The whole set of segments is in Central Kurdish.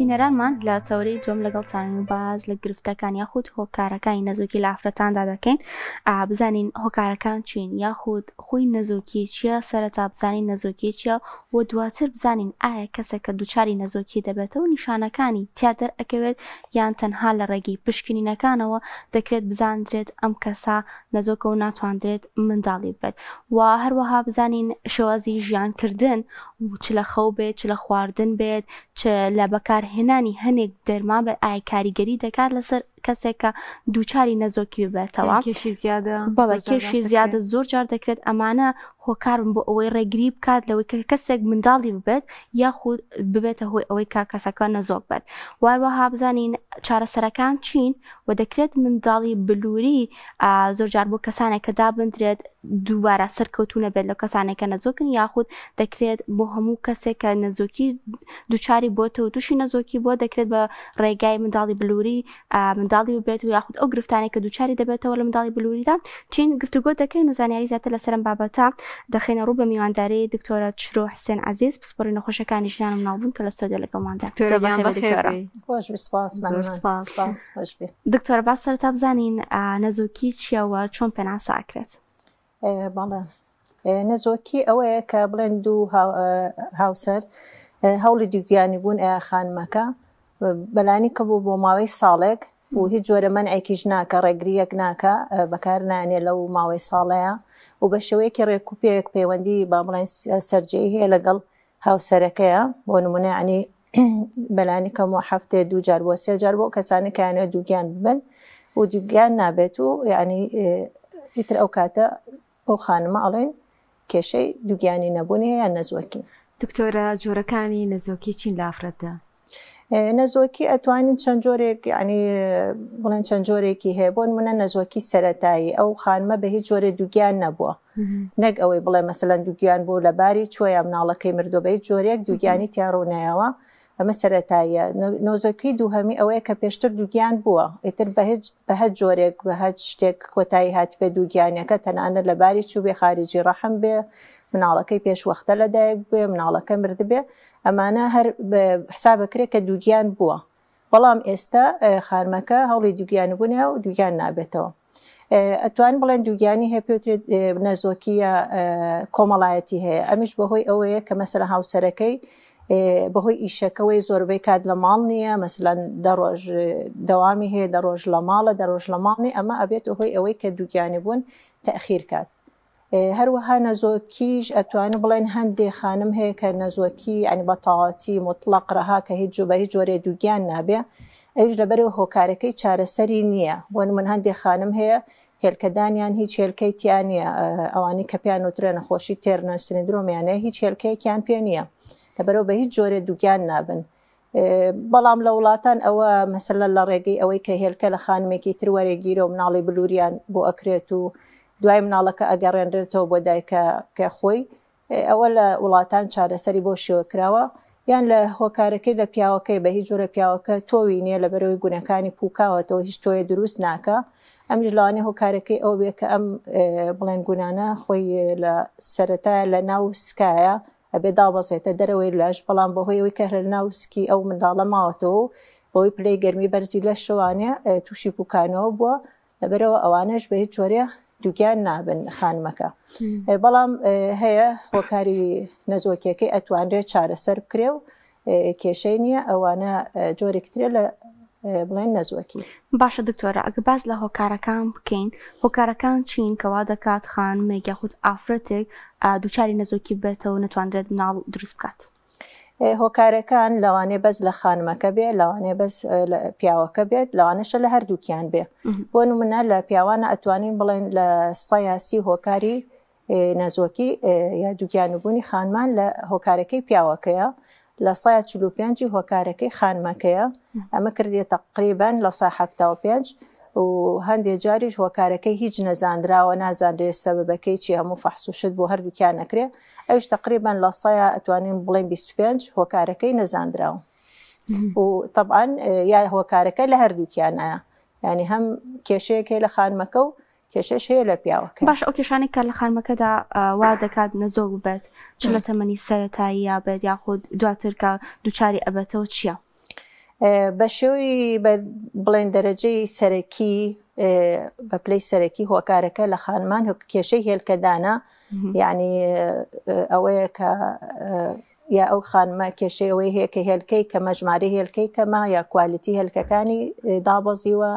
بینەرانمان لە تەورەی جۆم لەگەڵتان باز لە گرفتەکان یاخود هۆکارەکانی نەزۆکی لە ئافرەتاندا دەکەین. بزانین هۆکارەکان چین یاخود خۆی نەزۆکی چییە، سەرەتا بزانین نەزۆکی چییە و دواتر بزانین ئایا کەسێک کە دووچاری نەزۆکی دەبێتەوە نیشانەکانی تیا دەرئەکەوێت یان تەنها لە ڕێگەی پشکنینەکانەوە دەکرێت بزاندرێت ئەم کەسا نەزۆکە و ناتوانرێت منداڵی بێت. و هەروەها بزانین شێوازی ژیانکردن چ لە خەو بێت، چ لە خواردن بێت، چ لە بەکارهێنانی هەنێک دەرمان بێت ئایا کاریگەری دەکات لەسەر کەسێک کە دووچاری نەزۆکی ببێتەوە. بەڵێ کێشی زیادە زۆر جار دەکرێت ئەمانە هۆکارن بۆ ئەوەی ڕێگری بکات لەوەی کە کەسێک منداڵی ببێت یاخود ببێتە هۆی ئەوەی کا کەسەکە نەزۆک بێت. واروەها بزانین چارەسەرەکان چین و دەکرێت منداڵی بلووری زۆر جار بۆ کەسانێک کە دابدرێت دووبارە سەرکەوتونە بێت لە کەسانێکە نەزۆکن یاخود دەکرێت بۆ هەموو کەسێک کە نەزۆکی دووچاری بۆتە و تووشی نەزۆکی بۆ دەکرێت بە ڕێگای منداڵی بلووری منداڵی ببێت و یاخود ئەو گرفتانێک کە دووچاری دەبێتەوە لە منداڵی بلووریدا چین گفتوگۆ دەکەین و زانیاری زیاتر لەسەرم بابەتە دەخینە ڕوو بە میوانداری دکتۆرە چرۆ حسێن عەزیز پسپۆڕی نەخۆشەکانی ژنان و مناڵبوون کە لە سەودە لەگەڵماندا. دکتۆرە باس سەرەتا بزانین نەزۆکی چییەوە چۆن پێناسا ئەکرێت؟ بەڵێ نەزۆکی ئەوەیە کە بڵێن دوو هاوسەر هەوڵی دووگیانی بوون ئەیە خانمەکە بەلانی کە بوو بۆ ماوەی ساڵێک و هیچ جۆرە مەنعێکیش ناکە ڕێگریەک ناکە بەکار نانێ لەو ماوەی ساڵەیە و بە شێوەیەکی ڕێکوپێک پەیوەندی با بڵێن سەرجەی هەیە لەگەڵ هاوسەرەکەیە بۆ نمونە عنی بەلانی کەم و هەفتێ دوو جار بۆ سێ جار بۆ کەسانی کەیانێت دووگیان ببن و دووگیان نابێت و یعنی ئیتر ئەو کاتە ئەو خانمە ئەڵێن کێشەی دووگیانی نەبوونی هەیە نەزۆکی. دکتۆرە جۆرەکانی نەزۆکی چین لە ئافرەتدا؟ نەزۆکی ئەتوانین چەند جۆرێک ینی بڵێن چەند جۆرێکی هەیە بۆ نمونە نەزۆکی سەرەتایی ئەو خانمە بە هیچ جۆرە دووگیان نەبووە نەک ئەوەی بڵێ مەسەلەن دووگیان بوو لە باری چۆیە مناڵەکەی مردۆ بە هیچ جۆرێک دووگیانی تیاڕوونایەوە ئەمە سەرەتاییە. نۆزەکی دووهەمی ئەوەیە کە پێشتر دووگیان بووە ئیتر بە هەچ جۆرێک بە هەچ شتێک کۆتایی هاتی بێ دووگیانەکە تەنانەت لە باری چوو بێ خارجی ڕەحم بێ مناڵەکەی پێشوەختە لەدایک بێ مناڵەکە مردبێ ئەمانە هەر حسابەکرێت کە دووگیان بووە بەڵام ئێستا خانمەکە هەوڵی دووگیان بوونێ و دووگیان نابێتەوە. ئەتوان بڵێن دووگیانی هەیە پێوترێت نەزۆکیە کۆمەڵایەتی هەیە ئەمیش بەهۆی ئەوەیە کە مەسەلە هاوسەرەکەی بەهۆی ئیشەکەوەی زۆربەی کات لە ماڵ نییە مەسەلەن دەڕۆژ دەوامی هەیە دەڕۆژ لە ماڵە دەڕۆژ لە ماڵنی ئەمە ئەبێت هۆی ئەوەی کە دووگیانی بوون تەخیر کات. هەروەها نەزۆکیش ئەتوانە بڵێن هەندێک خانم هەیە کە نەزۆکی ئەنی بەتەواتی مطلق ڕەها کە هیچ بە هیچ جۆرێ دووگیان نابێ ئەوش لەبەرەوە هۆکارەکەی چارەسەری نییە بۆ من هەندێک خانم هەیە هێلکەدانیان هیچ هێلکەی تیان نییە ئەوانی کە پیان وترە نەخۆشی تێرنە سندرۆمیانەیە هیچ هێلکەیەکیان پێ نییە لەبەرەوە بە هیچ جۆرێ دووگیان نابن. بەڵام لە وڵاتان ئەوە مەسەلە لە ڕێگەی ئەوەی کە هێلکە لە خانمێکی تر وەرەگیرە و مناڵی بلووریان بۆ ئەکرێت و دوای مناڵەکە ئەگەڕێنرێتەوە بۆ دایکە کە خۆی ئەوە لە وڵاتان چارەسەری بۆ شێوەکراوە یان لە هۆکارەکەی لە پیاوەکەی بە هیچ جۆرە پیاوەکە تۆوی نییە لە بەرەوەی گونەکانی پوکاوەتەوە هیچ تۆیە دروست ناکە ئەمیش لەوانێ هۆکارەکەی ئەو بێ کە ئەم بڵێن گونانە خۆی لە سەرەتا لە ناو سکایە ئەبێ دابەزێتە دەرەوەی لەش بەڵام بەهۆی ئەوەی کە لە ناوسکی ئەو منداڵە ماوەتەوە بەوەی پلەی گەرمی بەرزی لە شەوانێ تووشی پوکانەوە بووە لەبەرەوە ئەوانەش بە هیچ جۆرێ دووگیان نابن خانمەکە. بەڵام هەیە هۆکاری نەزۆکیەکەی ئەتوانرێت چارەسەر بکرێ و کێشەی نییە ئەوانە جۆرێکترێ لە بڵێن نەزۆکی. باشە دکتۆرە ئەگە باز لە هۆکارەکان بکەین هۆکارەکان چین کەوا دەکات خانمێک یاخود ئافرەتێک دووچاری نەزۆکی بێتەوە نەتوانرێت مناڵ دروست بکات؟ هۆکارەکان لەوانێ بەس لە خانمەکە بێ لەوانێ بەس پیاوەکە بێت لەوانەشە لە هەردووکیان بێ بۆ نمونە لە پیاوانە ئەتوانین بڵێن لە سەیاسی هۆکاری نەزۆکی یا دووگیانبوونی خانمان لە هۆکارەکەی پیاوەکەیە لە 145 هۆکارەکەی خانمەکەیە ئەمە کردێت تقریبان لە 175 و هەندێک جاریش هۆکارەکەی هیچ نەزاندراوە نازانرێت سەبەبەکەی چی هەموو فەحسوشت بۆ هەردووکیان نەکرێ ئەوش تقریبان لە 100 ئەتوانین بڵێن 25 هۆکارەکەی نەزاندراوە و طبعاً یا هۆکارەکە لە هەردووکیانە ینی هەم کێشەیەکەی لە خانمەکە و کێشەش هەیە لە پیاوەکە. باش ئەو کێشانێک کە لە خانمەکەدا وا دەکات نەزۆک بێت چ لە تەمەنی سەرەتایی یا بێت یاخود دواتر کە دووچاری ئەبێتەوە چییە؟ بە شێوەی بڵێن دەرەجەی سەرەکی بە پلەی سەرەکی هۆکارەکە لە خانمان کێشەی هێلکەدانە یعنی ئەوەیە کە یا ئەو خانمە کێشەی ئەوەی هەیە کە هێلکەی کە مەژمارە هێلکەی کەمە یا کوالیتی هێلکەکانی دابەزیوە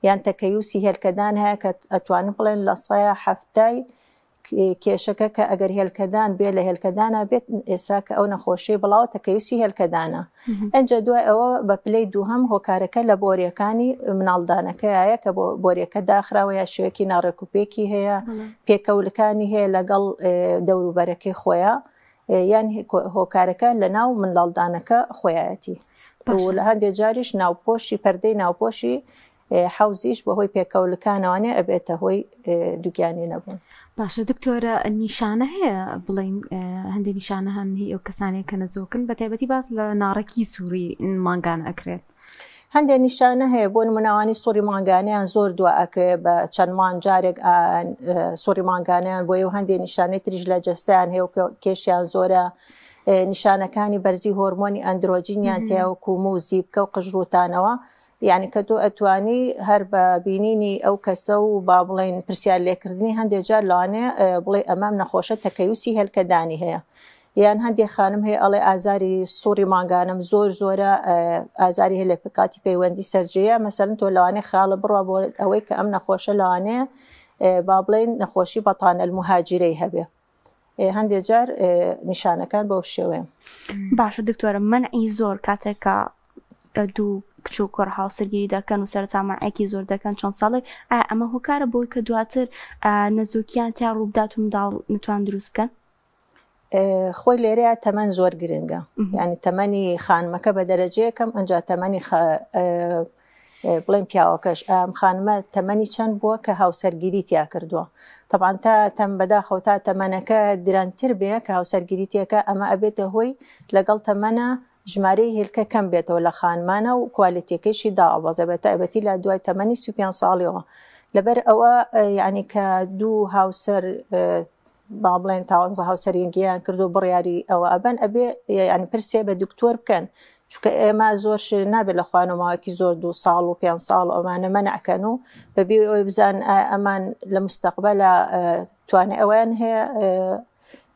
یان تەکەیوسی هێلکەدان هەیە کە ئەتوانن بڵێن لە 170 کێشەکە کە ئەگەر هێلکەدان بێ لە هێلکەدانە بێت ئێسا کە ئەو نەخۆشی بڵاو تەکەیوسی هێلکەدانە ئەنجە دوای ئەوە بە پلەی دووهەم هۆکارەکە لە بۆریەکانی مناڵدانەکەیە کە بۆ بۆریەکە داخراوە یا شوێکی ناڕێکوپێکی هەیە پێکەولەکانی هەیە لەگەڵ دەوروبەرەکەی خۆیان یان هۆکارەکە لە ناو منداڵدانەکە خۆیەتی لە هەندێک جاریش ناوپۆشی پەردەی ناوپۆشی حوزیش بەهۆی پێکەولەکانەوانێ ئەبێتە هۆی دووگیانی نەبوون. باشە دکتۆرە نیشانە هەیە بڵین هەندێک نیشانە هەن هی ئەو کەسانێک کە نەزۆکن بە تایبەتی باس لە ناڕێکی سووری مانگان ئەکرێت هەندێک نیشانە هەیە بۆ نمونەوانی سووری مانگانیان زۆر دوا ئەکرێت بە چەندمان جارێک سووری مانگانیان بۆ و هەندێک نیشانەی تریش لە جەستیان هەیە و کێشیان زۆرە نیشانەکانی بەرزی هۆرمۆنی ئەندرۆجینیان تێ و کوم و زیبکە و قژروتانەوە یعنی کە تۆ ئەتوانی هەر بە بینینی ئەو کەسە و با بڵێن پرسیار لێکردنی هەندێک جار لەوانێ بڵێ ئەمام نەخۆشە تەکەیوسی هێلکەدانی هەیە یان هەندێک خانم هەیە ئەڵێ ئازاری سووری مانگانم زۆرە ئازاری هەیە لە کاتی پەیوەندی سەرجەیە مەسەلەن تۆ لەوانێ خاڵە بڕوا بۆ ئەوەی کە ئەم نەخۆشە لەوانێ با بڵێن نەخۆشی بەتانە المهاجرەی هەبێ هەندێک جار نیشانەکان بەو شێوەیە. باشە دکتۆرە منعی زۆر کاتێکە دوو کچ و کوڕ هاوسەرگیری دەکەن و سەرەتا مانعێکی زۆر دەکەن چەند ساڵێک ئەمە هۆکارە بۆی کە دواتر نەزۆکیان تا ڕووبدات و منداڵ نتوان دروست بکەن؟ خۆی لێرەیە تەمەن زۆر گرنگە یعنی تەمەنی خانمەکە بە دەرەجەیەکەم ئەنجا تەمەنی بڵێن پیاوەکەش ئەم خانمە تەمەنی چەند بووە کە هاوسەرگیری تیا کردووە طبعاً تا تەم بەداخەوە تا تەمەنەکە درەنتر بێ کە هاوسەرگیری تێکە ئەمە ئەبێتە هۆی لەگەڵ تەمەنە ژمارەی هێلکە کەم بێتەوە لە خانمانە و کوالیتیەکەیشی داوەزە بە تایبەتی لە دوای تەمەنی 35 ساڵیەوە لەبەر ئەوە یعنی کە دوو هاوسەر با بڵێن تاوانزە هاوسەرگیریان کردو بڕیاری ئەوە ئەبەن ئەبێ ینی پرسێ بە دکتۆر بکەن چونکە ئێمە زۆر نابێت لە خوانەوەکی زۆر 2 ساڵ و 5 ساڵ ئەمانە مەنعکەن و بەبێ ئەوی بزان ئەمان لە مستەقبەلە توانێ ئەویان هەیە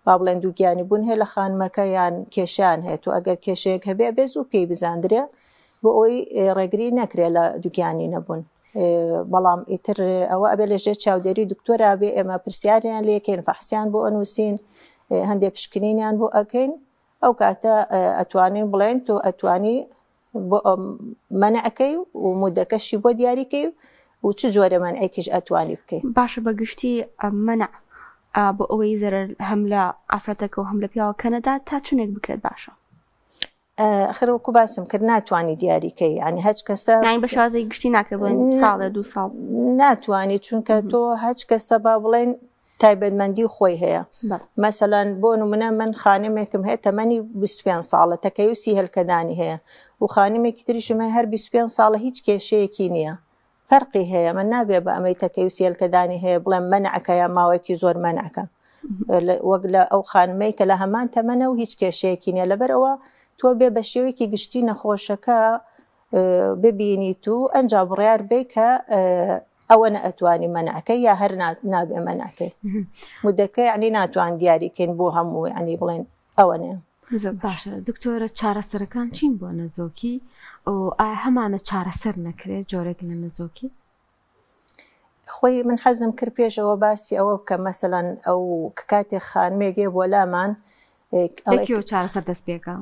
با بڵێن دووگیانی بوون هەیە لە خانمەکە یان کێشیان هەیە و ئەگەر کێشەیەک هەبێ بێ زوو پێی بزاندرێ بۆ ئەوی ڕێگری نەکرێت لە دووگیانی نەبوون بەڵام ئیتر ئەوە ئەبێ لەژێر چاودێری دکتۆرا بێ ئێمە پرسیاریان لێکەین فەحسیان بۆ ئەنووسین هەندێک پشکنینیان بۆ ئەکەین ئەو کاتە ئەتوانین بڵێن تۆ ئەتوانی مەنعەکەی و مودەکەشی بۆ دیاریکەی و چ جۆرە مەنعێکیش ئەتوانی بکەین. باشە بەگشتی مەنع بۆ ئەوەی زەرەر هەم لە ئافرەتەکە و هەم لە پیاوەکە نەدات تا چونێک بکرێت باشە؟ خەرەوەکو باسم کرد ناتوانانی دیاریکەی ینی هەچ کەسە بە شازەی گشتی ناکرێت بڵێن ساڵە 2 ساڵ ناتوانانی چونکە تۆ هەچ کەسە با بڵێن تایبەتمەندی خۆی هەیە مەسەلەن بۆ نمونە من خانمێکم هەیە تەمەنی 25 ساڵە تەکەیوسی هێلکەدانی هەیە و خانمێکی تریشم هەیە هەر 25 ساڵە هیچ کێشەیەکی نییە فەرقی هەیە من نابێ بە ئەمەی تەکەیوسی هێلکەدانی هەیە بڵێم مەنعەکە یا ماوەیەکی زۆر مەنعەکە وەک لە ئەو خانمەی کە لە هەمان تەمەنە و هیچ کێشەیەکی نییە لەبەرەوە تۆ بێ بە شێوەیەکی گشتی نەخۆشەکە ببینیت و ئەنجا بڕیار بێ کە ئەوە نەئەتوانی مەنعەکەی یا هەر نابێ مەنعەکەی مودەکە یعنی ناتوان دیاریکەین بۆ هەموو ینی بڵێن ئەوە نیە. باشە دکتۆرە چارەسەرەکان چین بۆ نەزۆکی ئایا هەمانە چارەسەر نەکرێت جۆرێک لە نەزۆکی؟ خۆی من حەزم کرد پێشەوە باسی ئەوە بکە مەسەلەن ئەو کاتێک خانمێگێ بۆ لامان چارەسەر دەست پێکە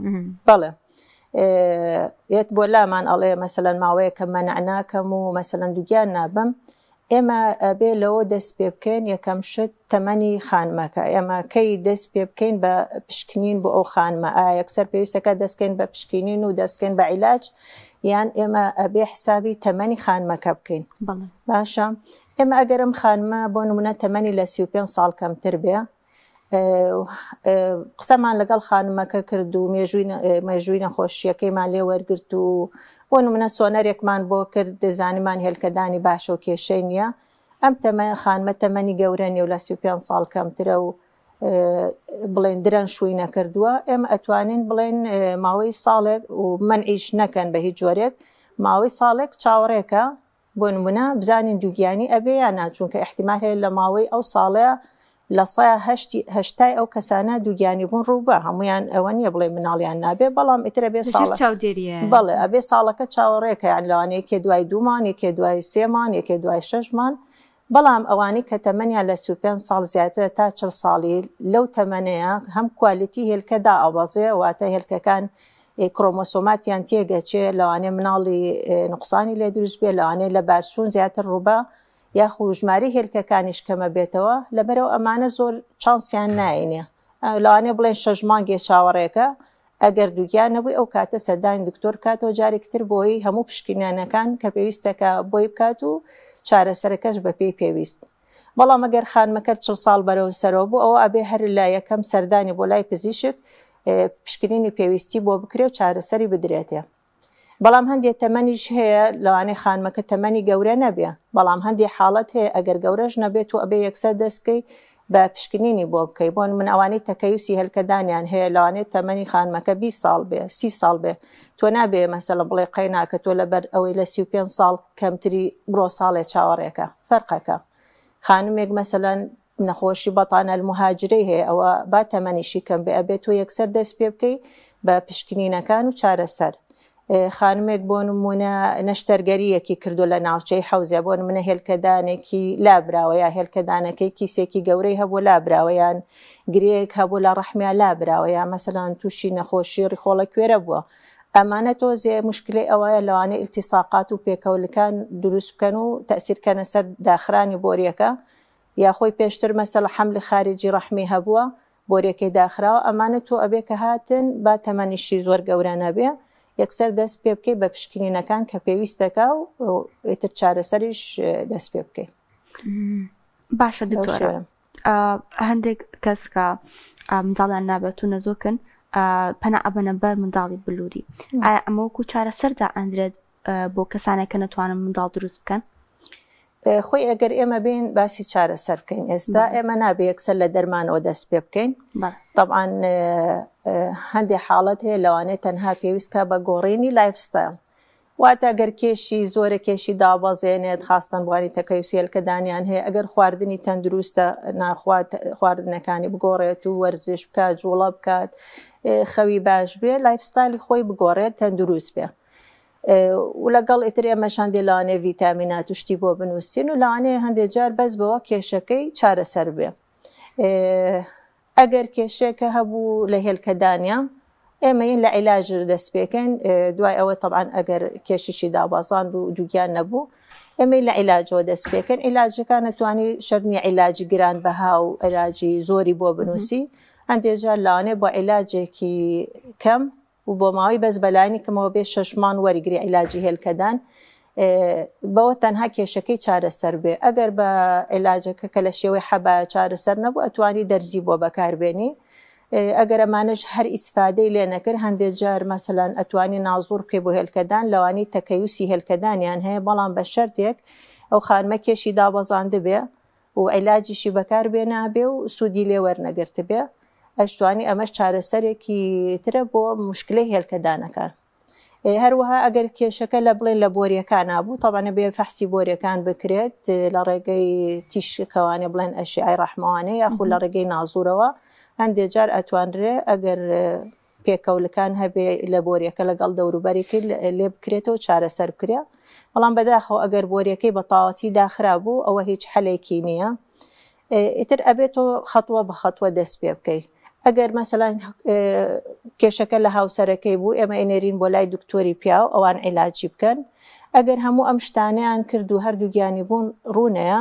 بەڵێ یەت بۆ لامان ئەڵێ مەسەلەن ماوەیە کە مەنع ناکەم و مەسەلەن دووگیان نابم ئێمە ئەبێ لەوە دەست پێ بکەین یەکەم شت تەمەنی خانمەکە ئێمە کەی دەست پێ بکەین بە پشکنین بۆ ئەو خانمە یەکسەر پێویستەکە دەستکەین بە پشکنین و دەستکەین بە عیلاج یان ئێمە ئەبێ حسابی تەمەنی خانمەکە بکەین باشە ئێمە ئەگەرم خانمە بۆ نمونە تەمەنی لە 35 ساڵ کەمتر بێ قسەمان لەگەڵ خانمەکە کرد و مێژووی نەخۆشیەکەیمان لێ وەرگرت و بۆ نمونە سۆنەرێکمان بۆ کرد دەزانیمان هێلکەدانی باشە و کێشەی نییە ئەم خانمە تەمەنی گەورە نیە و لە 35 ساڵ کەمترە و بڵێن درەن شووی نەکردووە ئێمە ئەتوانین بڵێن ماوەی ساڵێک و منعیش نەکەن بە هیچ جۆرێک ماوەی ساڵێک چاوەڕێکە بۆ نمونە بزانین دووگیانی ئەبێ یان نا چونکە احتیمال هەیە لە ماوەی ئەو ساڵەیە لە 180 ئەو کەسانە دووگیانی بوون ڕووبە هەمویان ئەوە نیە بڵێ مناڵیان نابێ بەڵام ئیتر ئەبێ ساڵ بەڵێ ئەبێ ساڵەکە چاوەڕێکە یان لەوانەیە یەکێ دوای 2 مان یەکێ دوای 3 مان یەکێ دوای 6 مان بەڵام ئەوانەی کە تەمەنیان لە 35 ساڵ زیاترە تا 40 ساڵی لەو تەمەنەیە هەم کوالیتی هێلکەدا ئەوەزێ واتە هێلکەکان کرۆمۆسۆماتیان تێگەچێ لەوانێ مناڵی نقصانی لێ دروست بێ لەوانێ لە بارچوون زیاتر ڕووبە یاخو ژماری هێلکەکانیش کەمە بێتەوە لەبەرەوە ئەمانە زۆر چانسیان ناینێ لەوانێ بڵێن 6 مانگێ چاوەڕێکە ئەگەر دووگیان نەبووی ئەو کاتە سەردانی دکتۆر کاتەوە جارێکتر بۆی هەموو پشکنیانەکان کە پێویستەکە بۆی بکات و چارەسەرەکەش بە پێی پێویست بەڵام ئەگەر خانمەکە 40 ساڵ بەرەو سەرەوە بوو ئەوە ئەبێ هەر لە یەکەم سەردانی بۆ لای پزیشک پشکنینی پێویستی بۆ بکرێ و چارەسەری بدرێتێ بەڵام هەندێک تەمەنیش هەیە لەوانەیە خانمەکە تەمەنی گەورە نەبێ بەڵام هەندێک حاڵەت هەیە ئەگەر گەورەش نەبێت و ئەبێ یەکسەر دەستکەی بە پشکنینی بۆ بکەی بۆن من ئەوانەی تەکەیوسی هەلکەدانیان هەیە لەوانێت تەمەنی خانمەکە 20 ساڵ بێ 30 ساڵ بێ تۆ نابێ مەسەڵە بڵێ قەیناکە تۆ لەبەر ئەوەی لە 35 ساڵ کەمتری بڕۆ ساڵێ چاوەڕێکە فەرقەکە خانمێک مەسەلەن نەخۆشی بەتانە المهاجرەی هەیە ئەوە با تەمەنیشی کەم بێ ئەبێت تۆ یەکسەر دەست پێ بکەی بە پشکنینەکان و چارەسەر خانمێک بۆ نمونە نەشتەرگەریەکی کردو لە ناوچەی حەوزە بۆ نمونە هێلکەدانێکی لابراوە یا هێلکەدانەکەی کیسێکی گەورەی هەبوو لابراوەیان گرێک هەبوو لە ڕەحمیان لابراوە یا مەسەلەن تووشی نەخۆشی ڕیخۆڵە کوێرە بووە ئەمانە تۆزێ مشکلەی ئەوەیە لەوانەیە ئیلتیساقات و پێکەوەلەکان دروست بکەن و تەئسیرکەنە سەر داخرانی بۆریەکە یا خۆی پێشتر مەسەڵە حەملی خارجی ڕەحمی هەبووە بۆریەکەی داخراوە ئەمانە تۆ ئەبێ کە هاتن با تەمەنیشی زۆر گەورە نەبێ یەکسەر دەست پێ بکەی بە پشکنینەکان کە پێویستەکە و ئیتر چارەسەریش دەست پێ بکەی باشە دکتۆرە هەندێک کەس کە منداڵیان نابێت و نەزۆکن پەنا ئەبەنە بەر منداڵی بلووری ئایا ئەمە وەکو چارەسەردا ئەندرێت بۆ کەسانێک کە نەتوانن منداڵ دروست بکەن خۆی ئەگەر ئێمە بین باسی چارەسەر بکەین ئێستا ئێمە نابێ یەکسەر لە دەرمانەوە دەست پێ بکەین طبعاً هەندێک حاڵەت هەیە لەوانەیە تەنها پێویستکە بە گۆڕینی لایفستایل واتە ئەگەر کێشی زۆرە کێشی دابەزێنێت خاستن بوانی تەکەیوسی هێلکەدانیان هەیە ئەگەر خواردنی تەندروستە ناخوات خواردنەکانی بگۆڕێت و وەرزش بکات جوڵە بکات خەوی باش بێ لایفستایلی خۆی بگۆڕێت تەندروست بێ و لەگەڵ ئیتر ئێمەش هەندێک لەوانەیە ڤیتامینات و شتی بۆ بنووسین و لەوانەیە هەندێک جار بەس بەوە کێشەکەی چارەسەر بێ ئەگەر کێشێکە هەبوو لە هێلکەدانیا ئێمە لە عیلاج دەست پێکەین دوای ئەوە طبعاً ئەگەر کێشیشی دابازان و دووگیان نەبوو ئێمە لە عیلاجەوە دەست پێکەن عیلاجەکان نەتوانی شەرنی عیلاجی گران بەها و عیلاجی زۆری بۆ بنووسی هەندێک جار لەوانەیە بۆ عیلاجێکی کەم و بۆ ماوەی بەس بەلایانی کەمەوە بێ 6 مان وەریگری عیلاجی هێلکەدان بەوە تەنها کێشەکەی چارەسەر بێ ئەگەر بە عیلاجەکە کە لە شێوەی حەبا چارەسەر نەبوو ئەتوانی دەرزی بۆ بەکاربێنی ئەگەر ئەمانش هەر ئیسفادەی لێ نەکرد هەندێک جار مەسەلەن ئەتوانی نازوور بکەی بۆ هێلکەدان لەوانی تەکەیوسی هێلکەدانیان هەیە بەڵام بە شەرتێک ئەو خانمە کێشی دابەزاندە بێ و عیلاجیشی بەکاربێنە بێ و سوودی لێ وەرنەگرت بێ ئەشتوانی ئەمەش چارەسەرێکی ترە بۆ مشکلەی هێلکەدانەکان هەروەها ئەگەر کێشەکە لە بڵێن لە بۆریەکان نبوو تەبانە بێ فەحسی بۆریەکان بکرێت لە ڕێگەی تیشکەوانێ بڵێن ئەشیای ڕەحمەوانەیە یاخود لە ڕێگەی نازوورەوە هەندێک جار ئەتوانرێ ئەگەر پێکەوڵەکان هەبێ لە بۆریەکە لەگەڵ دەوروبەرێکی لێ بکرێتەوە چارەسەر بکرێ بەڵام بەداخەوە ئەگەر بۆریەکەی بە تەواوەتی داخرا بوو ئەوە هیچ حەلێکی نییە ئیتر ئەبێتەوە خەتوە بە خەتوە دەست پێ بکەی ئەگەر مەسەلەن کێشەکە لە هاوسەرەکەی بوو ئێمە ئێنێرین بۆ لای دکتۆری پیاو ئەوان عیلاجی بکەن ئەگەر هەموو ئەم شتانەیان کرد و هەردوو گیانی بوون ڕوونەیە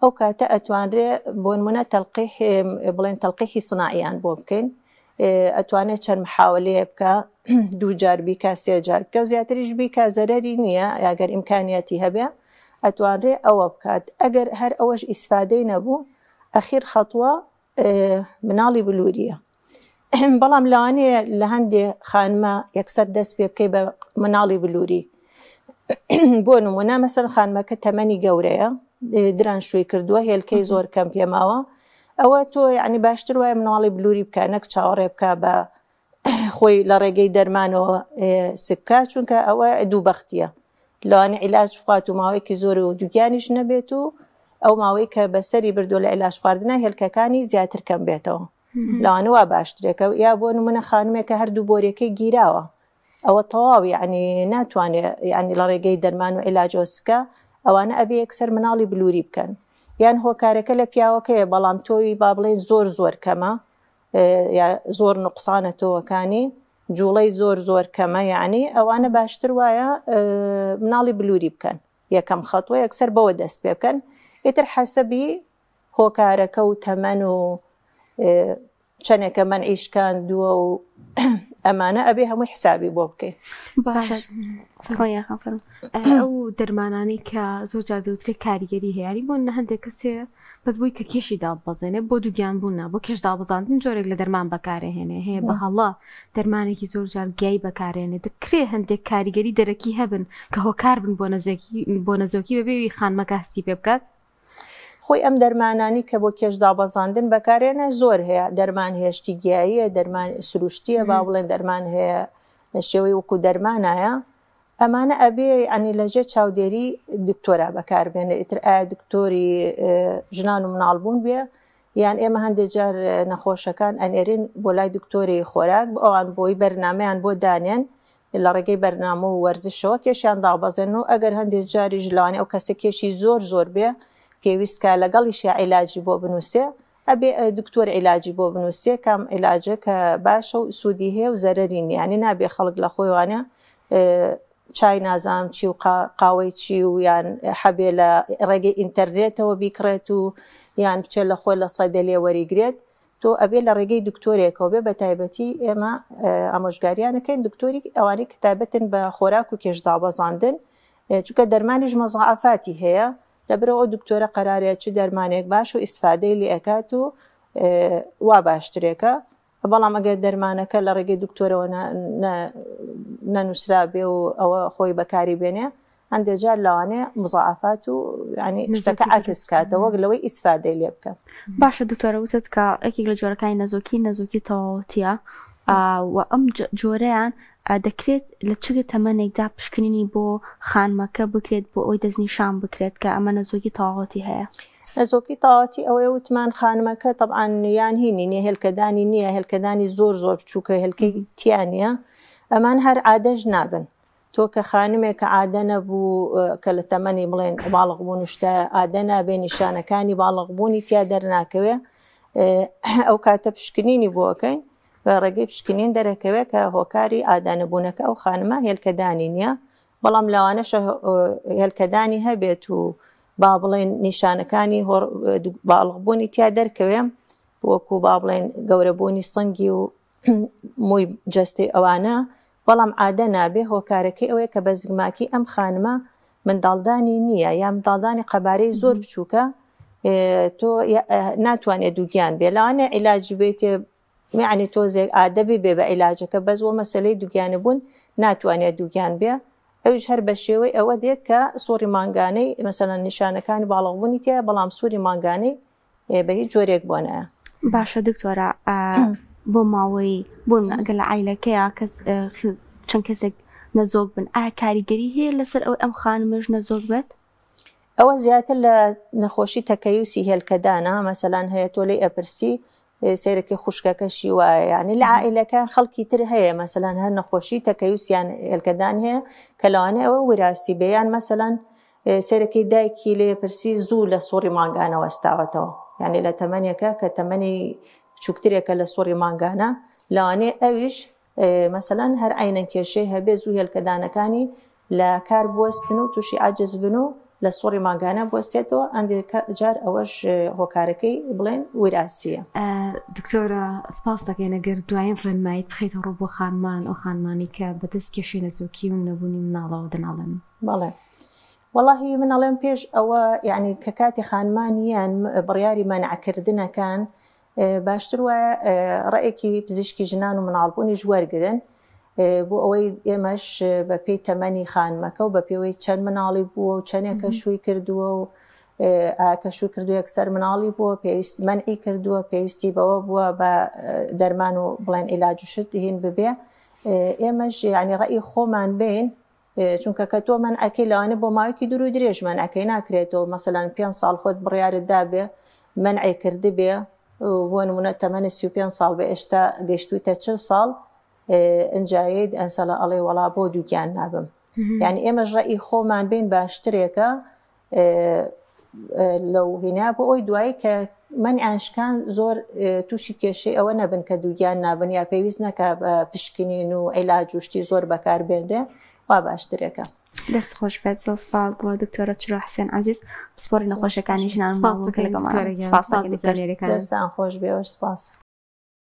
ئەو کاتە ئەتوانرێ بۆ نمونە بڵێن تەلقیحی سناعیان بۆ بکەین ئەتوانێت چەند محاولەیە بکە 2 جار بیکە 3 جار بکە و زیاتریش بیکە زەرەری نییە ئەگەر ئیمکانیەتی هەبێ ئەتوانرێ ئەوە بکات ئەگەر هەر ئەوەش ئیسفادەی نەبوو ئەخیر خەتووە مناڵی بلووریە بەڵام لەوانەیە لە هەندێک خانمە یەکسەر دەست پێ بکەی بە مناڵی بلووری بۆ نمونە مەسەڵەن خانمەکە تەمەنی گەورەیە دران شووی کردووە هێلکەی زۆر کەم پێماوە ئەوە تۆ یعنی باشتر وایە مناڵی بلووری بکە نەک چاوەڕێ بکە بە خۆی لە ڕێگەی دەرمانەوە سبکە چونکە ئەوە دووبەختیە لەوانێ عیلاج بخوات و ماوەیەکی زۆر و دووگیانیش نەبێت و ئەو ماوەی کە بەسەری بردو لە عیلاج خواردنە هێلکەکانی زیاتر کەم بێتەوە لەوانەوە باشترێکە یا بۆ نمونە خانمێکە هەردوو بۆرێکەی گیراوە ئەوە تەواو یعنی ناتوانێت ینی لە ڕێگەی دەرمان و عیلاجۆسکە ئەوانە ئەبێ یەکسەر مناڵی بلووری بکەن یان هۆکارەکە لە پیاوەکەیە بەڵام تۆی با بڵێ زۆر کەمە یا زۆر نقصانە تۆوەکانی جوڵەی زۆر کەمە یعنی ئەوانە باشتر وایە مناڵی بلووری بکەن یەکەم خەتوە یەکسەر بەوە دەست پێ بکەن ئیتر حەسەبی هۆکارەکە و تەمەن و چەندێکە مەنعیشکاندووە و ئەمانە ئەبێ هەمووی حسابی بۆ بکەین ئەو دەرمانانی کە زۆر جار دەوترێ کاریگەری هەیەی بۆ نە هەندێک کەسێ بەس بۆی کە کێشی دابەزێنێ بۆ دووگیان بوونا بۆ کێش دابزاندن جۆرێک لە دەرمان بەکارهێنێ هەیە بە هەڵا دەرمانێکی زۆر جار گیای بەکارێنێ دەکرێ هەندێک کاریگەری دەرەکی هەبن کە هۆکار بن بۆ نەزۆکی بەبێوی خانمەکە هەستی پێ بکات خۆی ئەم دەرمانانی کە بۆ کێش دابەزاندن بەکارێنە زۆر هەیە دەرمان هێشتی گیاییە دەرمان سروشتیە با بڵێن دەرمان هەیە شێوەی وەکو دەرمانایە ئەمانە ئەبێ ینی لەژێ چاودێری دکتۆرا بەکاربێنێ ئیتر ئایا دکتۆری ژنان و مناڵبوون بێ یان ئێمە هەندێک جار نەخۆشەکان ئەنێرین بۆ لای دکتۆری خۆراک ئەوان بۆی بەرنامەیان بۆ دانێن لە ڕێگەی بەرنامە و وەرزشەوە کێشیان دابەزێن و ئەگەر هەندێک جاریش لەوانێ ئەو کەسە کێشی زۆر بێ پێویستکە لەگەڵیشی عیلاجی بۆ بنووسێ ئەبێ دکتۆر عیلاجی بۆ بنووسێ کام عیلاجە کە باشە و سوودی هەیە و زەرەرین یعنی نابێ خەڵک لە خۆی وانە چای نازام چی و قاوەی چی و یان حەبێ لە ڕێگەی ئینتەرنێتەوە بیکڕێت و یان بچێت لە خۆی لە سەدەلێ وەریگرێت تۆ ئەبێ لە ڕێگەی دکتۆرێکەوە بێ بە تایبەتی ئێمە ئامۆژگاریانەکەین دکتۆری ئەوانەی کتابەتن بە خۆراک و کێشدابەزاندن چونکە دەرمانیش مەزاعافاتی هەیە لەبرەوە دکتۆرە قەرارەیە چ دەرمانێک باش و ئیسفادەی لێ ئەکات و وا باشترێکە بەڵام ئەگەر دەرمانەکە لە ڕێگەی دکتۆرەوە نەنووسرا بێ و ئەوە خۆی بەکاری بێنێ هەندێک جار لەوانەیە مزاعافات و ینی شتەکە عکس کاتەوە لەوەی ئیسفادەی لێ بکە باشە دکتۆرە وتت کە یەکێک لە جۆرەکانی نەزۆکی تەواوەتیە و ئەم جۆرەیان دەکرێت لە چ تەمەنێکدا پشکنینی بۆ خانمەکە بکرێت بۆ ئەوی دەستنیشان بکرێت کە ئەمە نەزۆکی تەواوەتی هەیە نەزۆکی تەواوەتی ئەوەیە وتمان خانمەکە تەبعاً یان هینی نیە هێلکەدانی نییە هێلکەدانی زۆر بچووکە هێلکەی تیانە ئەمان هەر عادەش نابن تۆ کە خانمێک کە عادە نەبوو کە لە تەمەنی بڵێن باڵغبوون شتە عادە نابێ نیشانەکانی باڵغبوونی تیا دەرناکەوێ ئەو کاتە پشکنینی بۆکەین بە ڕێگەی پشکنین دەرەکەوێت کە هۆکاری ئادانەبوونەکە ئەو خانمە هێلکەدانی نییە بەڵام لەوانەش هێلکەدانی هەبێت و با بڵێن نیشانەکانی باڵغبوونی تیا دەرکەوێ وەکو با بڵێن گەورەبوونی سنگی و مووی جەستی ئەوانە بەڵام عادە نابێ هۆکارەکەی ئەوەیە کە بە زگماکی ئەم خانمە منداڵدانی نییە یا منداڵدانی قەبارەی زۆر بچووکە تۆ ناتوانێت دووگیان بێ لەوانێ عیلاج بێتێ یعنی تۆزێک ئادەبی بێ بە عیلاجەکە بەس بۆ مەسەلەی دووگیانە بوون ناتوانێت دووگیان بێ ئەوش هەر بە شێوەی ئەوە دێت کە سووری مانگانەی مەسەلەن نیشانەکانی باڵغبوونی تێ بەڵام سووری مانگانەی بە هیچ جۆرێک بۆ نایە باشە دکتۆرە بۆ ماوەی بوون ئەگەر لە عیلەکەیە چەند کەسێک نەزۆک بن ئایا کاریگەری هەیە لەسەر ئەو ئەم خانمش نەزۆک بێت ئەوە زیاتر لە نەخۆشی تەکەیوسی هێلکەدانە مەسەلەن هەیە تۆ لێی ئەپرسی سیرەکەی خوشکەکەشی وایە یعنی لە عائیلەکان خەڵکی تر هەیە مەسەلەن هەر نەخۆشی تەکەیوسیان هێلکەدان هەیە کە لەوانەیە ئەوە وراسی بێیان مەسەلەن سیرەکەی دایکی لێ پرسی زوو لە سووری مانگانە وەستاوەتەوە یعنی لە تەمەنێکە کە تەمەنی بچووکترێکە لە سووری مانگانە لەوانەیە ئەویش مەسەلەن هەر عینەن کێشەی هەبێ زوو هێلکەدانەکانی لە کار بوەستن و تووشی عاجز بن و لە سووری ماگانە بۆستێتەوە ئەندێک جار ئەوەش هۆکارەکەی بڵێن ویراسیە دکتۆرە سپاس دەکەین ئەگەر دوایین ڕێنماییت بخەیتە ڕوو بۆ خانمان ئەو خانمانی کە بەدەست کێشەی نەزۆکی و نەبوونی مناڵەوە دەناڵێن بەڵێ وەڵاهی منەڵێم پێش ئەوە یعنی کە کاتی خانمانیان بڕیاری مانعکردنەکان باشتر وایە ڕێیەکی پزیشکی ژنان و مناڵبوونیش وەرگرن بۆ ئەوەی ئێمەش بە پێی تەمەنی خانمەکە و بە پێوەی چەند مناڵی بووە و چەندێکە شووی کردووە و ئاکەشوو کردو یەکسەر مناڵی بووە پێویست منعی کردووە پێویستی بەوە بووە بە دەرمان و بڵێن عیلاج و شتی هین ببێ ئێمەش یعنی ڕێی خۆمان بین چونکە کە تۆ منعەکەی لەوانە بۆ ماوەیەکی دوور و درێژ منعەکەی ناکرێتەوە مەسەلەن 5 ساڵ خۆت بڕیارتدا بێ منعی کردی بێ بۆ نمونە تەمەنی 35 ساڵ بێ ئێشتا گەیشتوویتە 40 ساڵ ئەنجایت ئەنسەلا ئەڵێ وەڵا بۆ دووگیان نابم یعنی ئێمەش ڕێی خۆمان بین باشترێکە لەو هینا بۆ ئەوی دوایی کە منعانشکان زۆر تووشی کێشەی ئەوە نەبن کە دووگیان نابن یا پێویست نەکە پشکنین و عیلاج و شتی زۆر بەکاربێنرێ وا باشترێکە. دەست خۆش بێت زۆر سپاس بۆ دکتۆرە چرۆ حسێن عەزیز پسپۆری نەخۆشەکانی ژنان دەستان خۆش بێ سپاس.